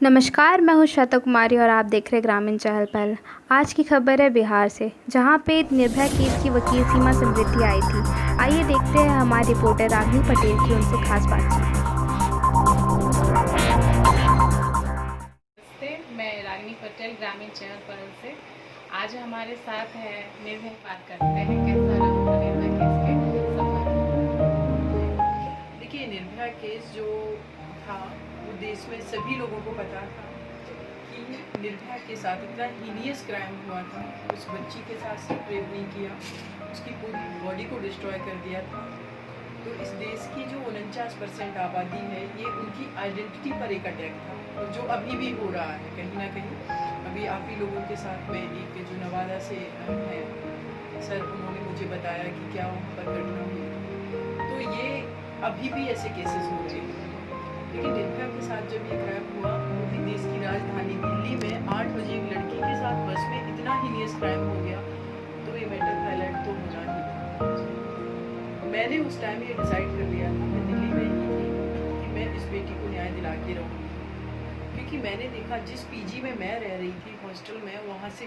नमस्कार, मैं हूँ श्वेता कुमारी और आप देख रहे हैं ग्रामीण चहल पहल। आज की खबर है बिहार से, जहाँ पे निर्भया केस की वकील सीमा समृद्धि आई थी। आइए देखते हैं हमारे रिपोर्टर रागिनी पटेल की उनसे खास बातचीत। नमस्ते, मैं रागिनी पटेल ग्रामीण चहल पहल से। आज हमारे साथ है निर्भया। बात करते हैं कैसा रहा निर्भया केस के सफर। देखिए, निर्भया केस जो था वो देश में सभी लोगों को पता था कि निर्भया के साथ इतना हीनियस क्राइम हुआ था। उस बच्ची के साथ सिर्फ रेप नहीं किया, उसकी पूरी बॉडी को डिस्ट्रॉय कर दिया था। तो इस देश की जो 49% आबादी है, ये उनकी आइडेंटिटी पर एक अटैक था, और जो अभी भी हो रहा है कहीं ना कहीं। अभी आप ही लोगों के साथ में एक जो नवादा से है सर, उन्होंने मुझे बताया कि क्या वहाँ पर घटना हुई। तो ये अभी भी ऐसे केसेस हो रहे हैं। लेकिन निर्भया के साथ जब ये क्राइम हुआ, वो भी देश की राजधानी दिल्ली में 8 बजे एक लड़की के साथ बस में इतना हीनियस क्राइम हो गया, तो ये मैटर हाईलाइट तो होना ही था। मैंने उस टाइम ये डिसाइड कर लिया था, मैं दिल्ली में ही थी, कि मैं इस बेटी को न्याय दिला के रहूँगी। क्योंकि मैंने देखा जिस पीजी में मैं रह रही थी हॉस्टल में, वहाँ से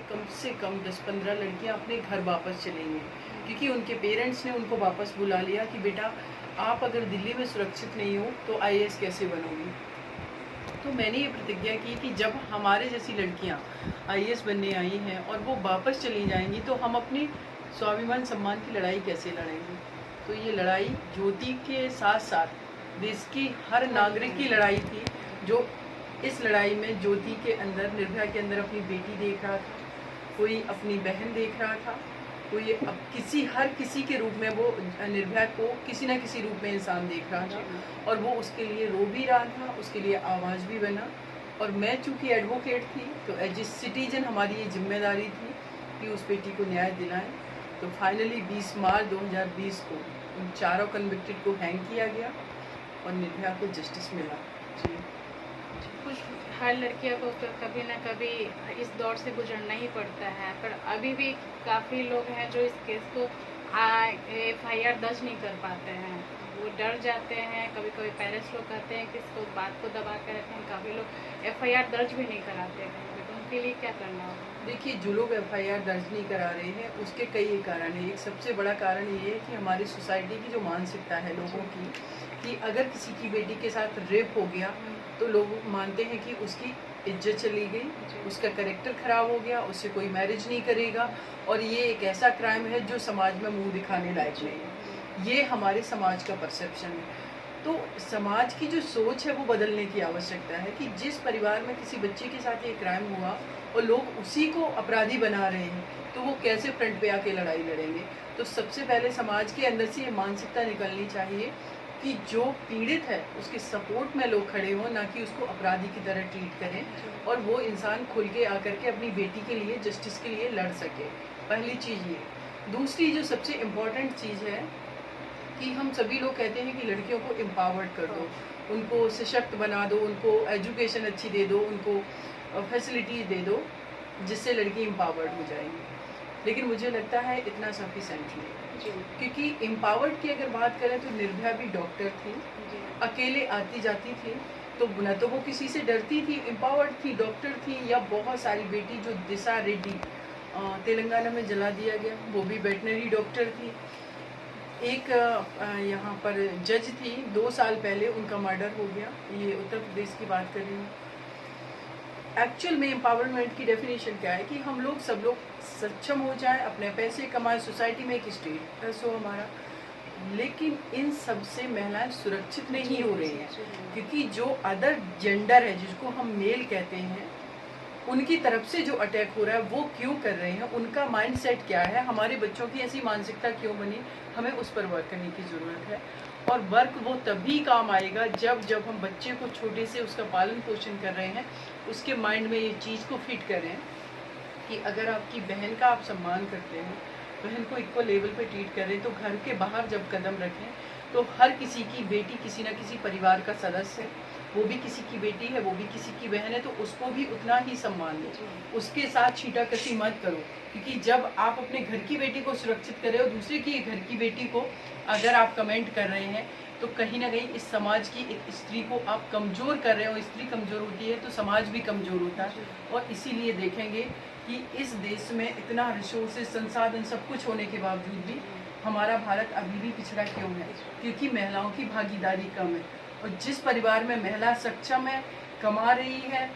कम 10-15 लड़कियाँ अपने घर वापस चलेंगी, क्योंकि उनके पेरेंट्स ने उनको वापस बुला लिया कि बेटा आप अगर दिल्ली में सुरक्षित नहीं हो तो आईएएस कैसे बनोगी। तो मैंने ये प्रतिज्ञा की कि जब हमारे जैसी लड़कियां आईएएस बनने आई हैं और वो वापस चली जाएंगी, तो हम अपनी स्वाभिमान सम्मान की लड़ाई कैसे लड़ेंगे। तो ये लड़ाई ज्योति के साथ साथ देश की हर नागरिक की लड़ाई थी, जो इस लड़ाई में ज्योति के अंदर, निर्भया के अंदर अपनी बेटी देख रहा था, कोई अपनी बहन देख रहा था, कोई अब हर किसी के रूप में वो निर्भया को किसी न किसी रूप में इंसान देख रहा था, और वो उसके लिए रो भी रहा था, उसके लिए आवाज़ भी बना। और मैं चूँकि एडवोकेट थी, तो एज ए सिटीजन हमारी ये जिम्मेदारी थी कि उस बेटी को न्याय दिलाएं। तो फाइनली 20 मार्च 2020 को उन चारों कन्विक्टेड को हैंग किया गया और निर्भया को जस्टिस मिला। जी, कुछ हर लड़कियों को तो कभी ना कभी इस दौर से गुजरना ही पड़ता है, पर अभी भी काफ़ी लोग हैं जो इस केस को FIR दर्ज नहीं कर पाते हैं। वो डर जाते हैं। कभी कभी पेरेंट्स लोग कहते हैं कि इसको बात को दबा कर रखते हैं। काफ़ी लोग FIR दर्ज भी नहीं कराते हैं, तो उनके लिए क्या करना होगा? देखिए, जो लोग FIR दर्ज नहीं करा रहे हैं उसके कई कारण हैं। एक सबसे बड़ा कारण ये है कि हमारी सोसाइटी की जो मानसिकता है लोगों की, कि अगर किसी की बेटी के साथ रेप हो गया तो लोग मानते हैं कि उसकी इज्जत चली गई, उसका कैरेक्टर खराब हो गया, उससे कोई मैरिज नहीं करेगा, और ये एक ऐसा क्राइम है जो समाज में मुंह दिखाने लायक नहीं है। ये हमारे समाज का परसेप्शन है। तो समाज की जो सोच है वो बदलने की आवश्यकता है, कि जिस परिवार में किसी बच्चे के साथ ये क्राइम हुआ और लोग उसी को अपराधी बना रहे हैं, तो वो कैसे फ्रंट पे आके लड़ाई लड़ेंगे। तो सबसे पहले समाज के अंदर से ये मानसिकता निकलनी चाहिए कि जो पीड़ित है उसके सपोर्ट में लोग खड़े हों, ना कि उसको अपराधी की तरह ट्रीट करें, और वो इंसान खुल के आकर के अपनी बेटी के लिए, जस्टिस के लिए लड़ सके। पहली चीज़ ये। दूसरी जो सबसे इम्पॉर्टेंट चीज़ है कि हम सभी लोग कहते हैं कि लड़कियों को एम्पावर्ड कर दो, उनको सशक्त बना दो, उनको एजुकेशन अच्छी दे दो, उनको फैसिलिटीज़ दे दो, जिससे लड़की एम्पावर्ड हो जाएंगी। लेकिन मुझे लगता है इतना सफिशेंट नहीं, क्योंकि एम्पावर्ड की अगर बात करें तो निर्भया भी डॉक्टर थी, अकेले आती जाती थी, तो न तो वो किसी से डरती थी, एम्पावर्ड थी, डॉक्टर थी। या बहुत सारी बेटी जो दिशा रेड्डी तेलंगाना में जला दिया गया, वो भी वेटनरी डॉक्टर थी। एक यहाँ पर जज थी, 2 साल पहले उनका मर्डर हो गया। ये उत्तर प्रदेश की बात कर रही हूँ। एक्चुअल में एम्पावरमेंट की डेफिनेशन क्या है कि हम लोग सब लोग सक्षम हो जाए, अपने पैसे कमाए, सोसाइटी में एक स्टेट हो हमारा। लेकिन इन सब से महिलाएं सुरक्षित नहीं हो रही हैं, क्योंकि जो अदर जेंडर है, जिसको हम मेल कहते हैं, उनकी तरफ से जो अटैक हो रहा है वो क्यों कर रहे हैं, उनका माइंडसेट क्या है, हमारे बच्चों की ऐसी मानसिकता क्यों बनी, हमें उस पर वर्क करने की ज़रूरत है। और वर्क वो तभी काम आएगा जब हम बच्चे को छोटे से उसका पालन पोषण कर रहे हैं, उसके माइंड में ये चीज़ को फिट करें कि अगर आपकी बहन का आप सम्मान करते हैं, बहन को इक्वल लेवल पे ट्रीट करें, तो घर के बाहर जब कदम रखें तो हर किसी की बेटी किसी न किसी परिवार का सदस्य है, वो भी किसी की बेटी है, वो भी किसी की बहन है, तो उसको भी उतना ही सम्मान दो, उसके साथ छींटाकशी मत करो। क्योंकि जब आप अपने घर की बेटी को सुरक्षित करें और दूसरे की घर की बेटी को अगर आप कमेंट कर रहे हैं तो कहीं ना कहीं इस समाज की एक स्त्री को आप कमज़ोर कर रहे हो। स्त्री कमज़ोर होती है तो समाज भी कमज़ोर होता है। और इसीलिए देखेंगे कि इस देश में इतना रिसोर्सेज, संसाधन, सब कुछ होने के बावजूद भी हमारा भारत अभी भी पिछड़ा क्यों है? क्योंकि महिलाओं की भागीदारी कम है। और जिस परिवार में महिला सक्षम है, कमा रही है,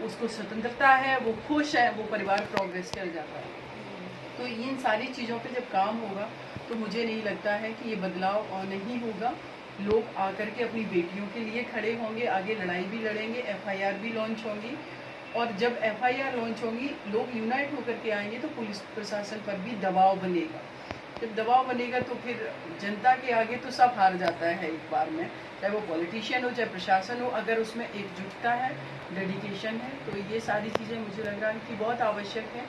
उसको स्वतंत्रता है, वो खुश है, वो परिवार प्रोग्रेस कर जाता है। तो इन सारी चीज़ों पे जब काम होगा तो मुझे नहीं लगता है कि ये बदलाव नहीं होगा। लोग आकर के अपनी बेटियों के लिए खड़े होंगे, आगे लड़ाई भी लड़ेंगे, FIR भी लॉन्च होंगी। और जब FIR लॉन्च होंगी, लोग यूनाइट होकर के आएंगे तो पुलिस प्रशासन पर भी दबाव बनेगा। जब दबाव बनेगा तो फिर जनता के आगे तो सब हार जाता है एक बार में, चाहे वो पॉलिटिशियन हो, चाहे प्रशासन हो। अगर उसमें एकजुटता है, डेडिकेशन है, तो ये सारी चीज़ें मुझे लग रहा है कि बहुत आवश्यक है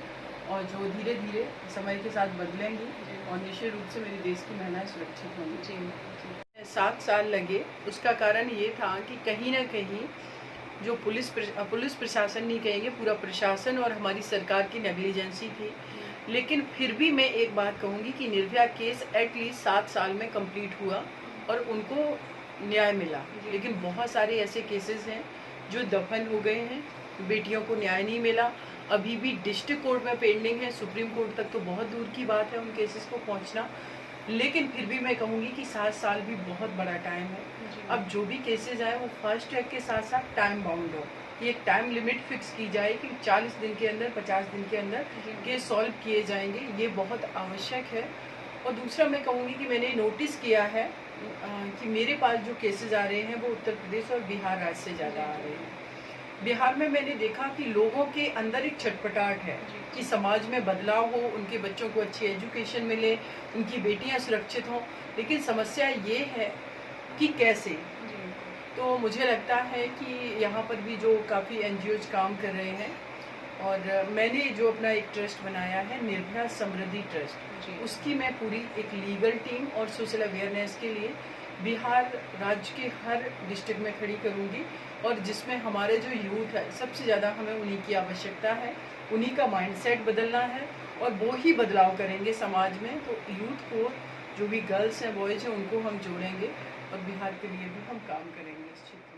और जो धीरे धीरे समय के साथ बदलेंगी और निश्चित रूप से मेरे देश की महिलाएं सुरक्षित होंगी। जी 7 साल लगे, उसका कारण ये था कि कहीं ना कहीं जो पुलिस प्रशासन नहीं कहेंगे, पूरा प्रशासन और हमारी सरकार की नेग्लिजेंसी थी। लेकिन फिर भी मैं एक बात कहूँगी कि निर्भया केस एटलीस्ट 7 साल में कंप्लीट हुआ और उनको न्याय मिला। लेकिन बहुत सारे ऐसे केसेस हैं जो दफन हो गए हैं, बेटियों को न्याय नहीं मिला, अभी भी डिस्ट्रिक्ट कोर्ट में पेंडिंग है, सुप्रीम कोर्ट तक तो बहुत दूर की बात है उन केसेस को पहुंचना। लेकिन फिर भी मैं कहूँगी कि 7 साल भी बहुत बड़ा टाइम है। अब जो भी केसेस आए वो फास्ट ट्रैक के साथ साथ टाइम बाउंड हो, कि एक टाइम लिमिट फिक्स की जाए कि 40 दिन के अंदर, 50 दिन के अंदर केस सॉल्व किए जाएंगे, ये बहुत आवश्यक है। और दूसरा मैं कहूँगी कि मैंने नोटिस किया है कि मेरे पास जो केसेस आ रहे हैं वो उत्तर प्रदेश और बिहार राज्य से ज़्यादा आ रहे हैं। बिहार में मैंने देखा कि लोगों के अंदर एक छटपटाहट है कि समाज में बदलाव हो, उनके बच्चों को अच्छी एजुकेशन मिले, उनकी बेटियां सुरक्षित हों। लेकिन समस्या ये है कि कैसे। तो मुझे लगता है कि यहाँ पर भी जो काफ़ी NGOs काम कर रहे हैं, और मैंने जो अपना एक ट्रस्ट बनाया है निर्भया समृद्धि ट्रस्ट, उसकी मैं पूरी एक लीगल टीम और सोशल अवेयरनेस के लिए बिहार राज्य के हर डिस्ट्रिक्ट में खड़ी करूँगी। और जिसमें हमारे जो यूथ है, सबसे ज़्यादा हमें उन्हीं की आवश्यकता है, उन्हीं का माइंडसेट बदलना है और वो ही बदलाव करेंगे समाज में। तो यूथ को, जो भी गर्ल्स हैं, बॉयज़ हैं, उनको हम जोड़ेंगे और बिहार के लिए भी हम काम करेंगे इस क्षेत्र में।